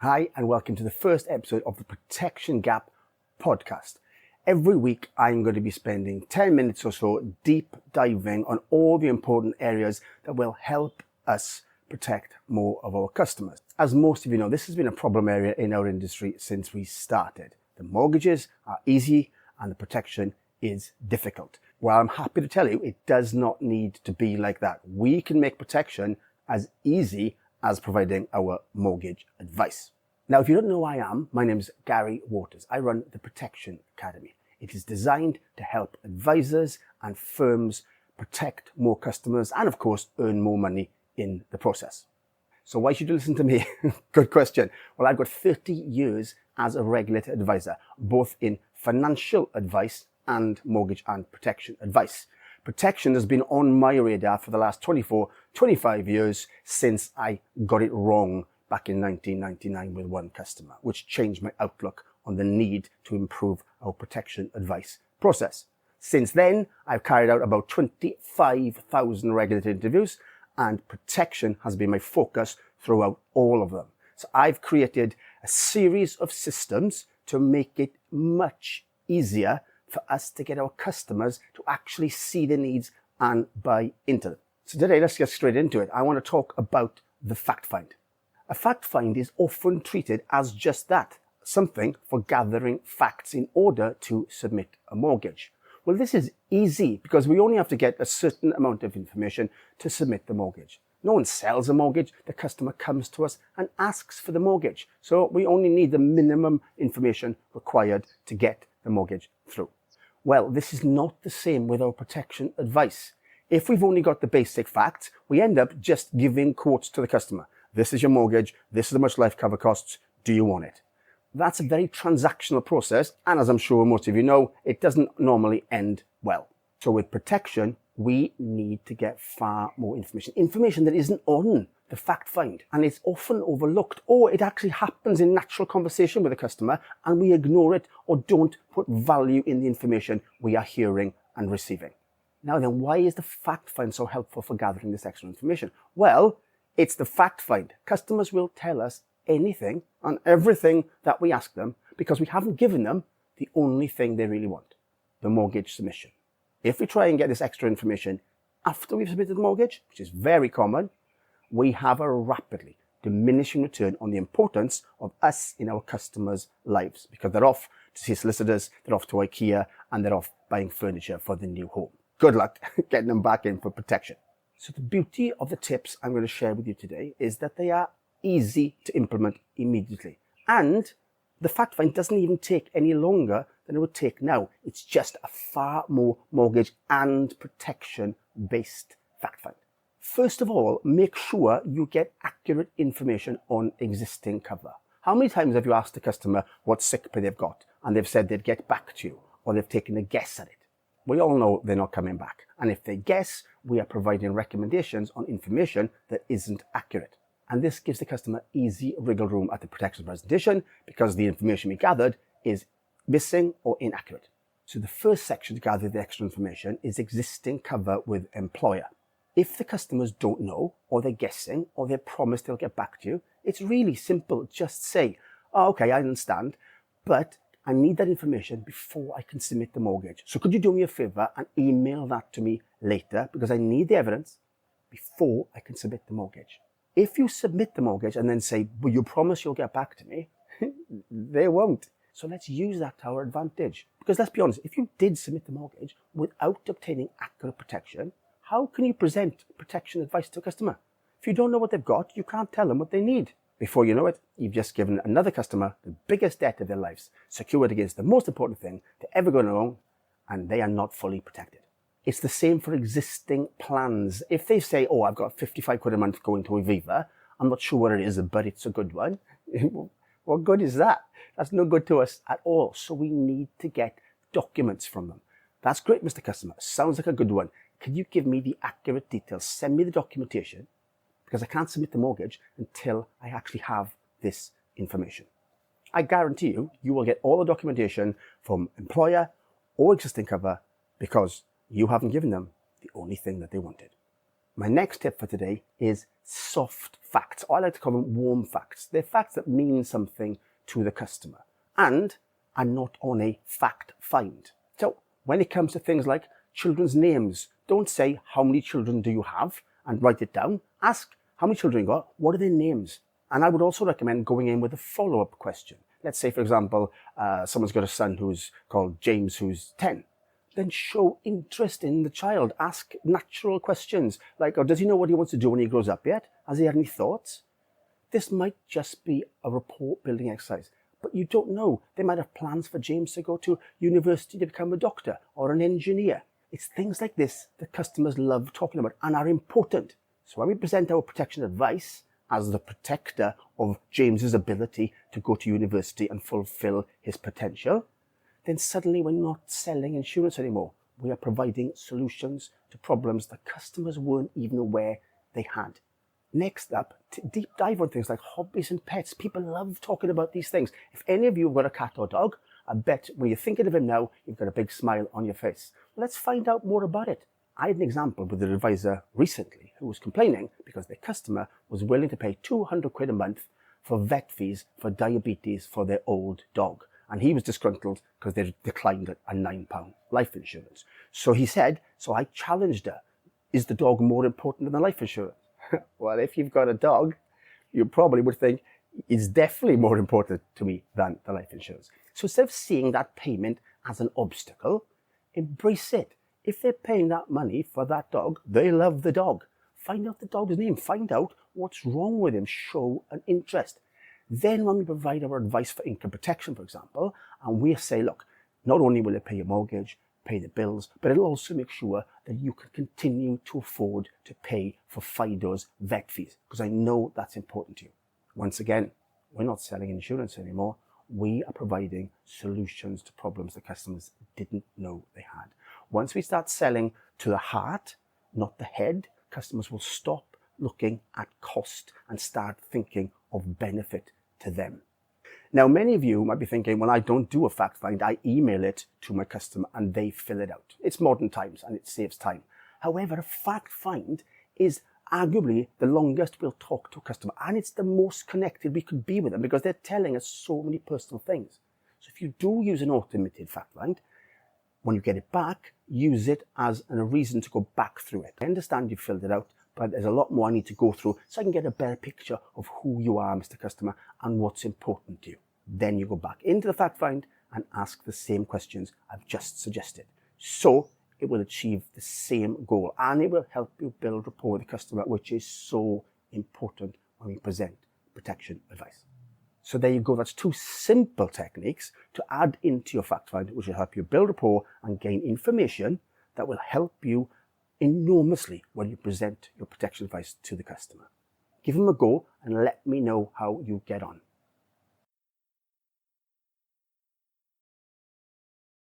Hi, and welcome to the first episode of the Protection Gap podcast. Every week, I'm going to be spending 10 minutes or so deep diving on all the important areas that will help us protect more of our customers. As most of you know, this has been a problem area in our industry since we started. The mortgages are easy and the protection is difficult. Well, I'm happy to tell you it does not need to be like that. We can make protection as easy as providing our mortgage advice. Now, if you don't know who I am, my name is Gary Waters. I run the Protection Academy. It is designed to help advisors and firms protect more customers and, of course, earn more money in the process. So why should you listen to me? Good question. Well, I've got 30 years as a regulated advisor, both in financial advice and mortgage and protection advice. Protection has been on my radar for the last 25 years since I got it wrong back in 1999 with one customer, which changed my outlook on the need to improve our protection advice process. Since then, I've carried out about 25,000 regulated interviews, and protection has been my focus throughout all of them. So I've created a series of systems to make it much easier for us to get our customers to actually see the needs and buy into them. So today, let's get straight into it. I want to talk about the fact find. A fact find is often treated as just that, something for gathering facts in order to submit a mortgage. Well, this is easy because we only have to get a certain amount of information to submit the mortgage. No one sells a mortgage. The customer comes to us and asks for the mortgage. So we only need the minimum information required to get the mortgage through. Well, this is not the same with our protection advice. If we've only got the basic facts, we end up just giving quotes to the customer. This is your mortgage. This is how much life cover costs. Do you want it? That's a very transactional process. And as I'm sure most of you know, it doesn't normally end well. So with protection, we need to get far more information that isn't on the fact find. And it's often overlooked, or it actually happens in natural conversation with the customer and we ignore it or don't put value in the information we are hearing and receiving. Now then, why is the fact find so helpful for gathering this extra information? Well, it's the fact find. Customers will tell us anything and everything that we ask them because we haven't given them the only thing they really want, the mortgage submission. If we try and get this extra information after we've submitted the mortgage, which is very common, we have a rapidly diminishing return on the importance of us in our customers' lives because they're off to see solicitors, they're off to IKEA, and they're off buying furniture for the new home. Good luck getting them back in for protection. So the beauty of the tips I'm going to share with you today is that they are easy to implement immediately. And the fact find doesn't even take any longer than it would take now. It's just a far more mortgage and protection based fact find. First of all, make sure you get accurate information on existing cover. How many times have you asked the customer what sick pay they've got and they've said they'd get back to you, or they've taken a guess at it? We all know they're not coming back. And if they guess, we are providing recommendations on information that isn't accurate. And this gives the customer easy wriggle room at the protection presentation because the information we gathered is missing or inaccurate. So the first section to gather the extra information is existing cover with employer. If the customers don't know, or they're guessing, or they promise they'll get back to you, it's really simple. Just say, oh, okay, I understand, but I need that information before I can submit the mortgage. So could you do me a favor and email that to me later because I need the evidence before I can submit the mortgage. If you submit the mortgage and then say, well, you promise you'll get back to me, they won't. So let's use that to our advantage. Because let's be honest, if you did submit the mortgage without obtaining accurate protection, how can you present protection advice to a customer? If you don't know what they've got, you can't tell them what they need. Before you know it, you've just given another customer the biggest debt of their lives, secured against the most important thing they're ever going to own, and they are not fully protected. It's the same for existing plans. If they say, oh, I've got 55 quid a month going to Aviva, I'm not sure what it is, but it's a good one. What good is that? That's no good to us at all. So we need to get documents from them. That's great, Mr. Customer. Sounds like a good one. Can you give me the accurate details? Send me the documentation because I can't submit the mortgage until I actually have this information. I guarantee you, you will get all the documentation from employer or existing cover because you haven't given them the only thing that they wanted. My next tip for today is soft facts, or I like to call them warm facts. They're facts that mean something to the customer and are not on a fact find. So when it comes to things like children's names, don't say how many children do you have and write it down. Ask how many children you got, what are their names? And I would also recommend going in with a follow-up question. Let's say, for example, someone's got a son who's called James, who's 10. Then show interest in the child. Ask natural questions like, oh, does he know what he wants to do when he grows up yet? Has he had any thoughts? This might just be a rapport building exercise, but you don't know. They might have plans for James to go to university to become a doctor or an engineer. It's things like this that customers love talking about and are important. So when we present our protection advice as the protector of James's ability to go to university and fulfill his potential, then suddenly we're not selling insurance anymore. We are providing solutions to problems that customers weren't even aware they had. Next up, deep dive on things like hobbies and pets. People love talking about these things. If any of you have got a cat or dog, I bet when you're thinking of him now, you've got a big smile on your face. Let's find out more about it. I had an example with an advisor recently who was complaining because their customer was willing to pay 200 quid a month for vet fees for diabetes for their old dog. And he was disgruntled because they declined a £9 life insurance. So he said, so I challenged her, is the dog more important than the life insurance? Well, if you've got a dog, you probably would think it's definitely more important to me than the life insurance. So instead of seeing that payment as an obstacle, embrace it. If they're paying that money for that dog, they love the dog. Find out the dog's name. Find out what's wrong with him. Show an interest. Then when we provide our advice for income protection, for example, and we say, look, not only will it pay your mortgage, pay the bills, but it'll also make sure that you can continue to afford to pay for Fido's vet fees, because I know that's important to you. Once again, we're not selling insurance anymore. We are providing solutions to problems that customers didn't know they had. Once we start selling to the heart, not the head, customers will stop looking at cost and start thinking of benefit to them. Now, many of you might be thinking, well, I don't do a fact find. I email it to my customer and they fill it out. It's modern times and it saves time. However, a fact find is arguably the longest we'll talk to a customer, and it's the most connected we could be with them because they're telling us so many personal things. So if you do use an automated fact find, when you get it back, use it as a reason to go back through it. I understand you filled it out, but there's a lot more I need to go through so I can get a better picture of who you are, Mr. Customer, and what's important to you. Then you go back into the fact find and ask the same questions I've just suggested. So it will achieve the same goal and it will help you build rapport with the customer, which is so important when we present protection advice. So there you go. That's two simple techniques to add into your fact find, which will help you build rapport and gain information that will help you enormously when you present your protection advice to the customer. Give them a go and let me know how you get on.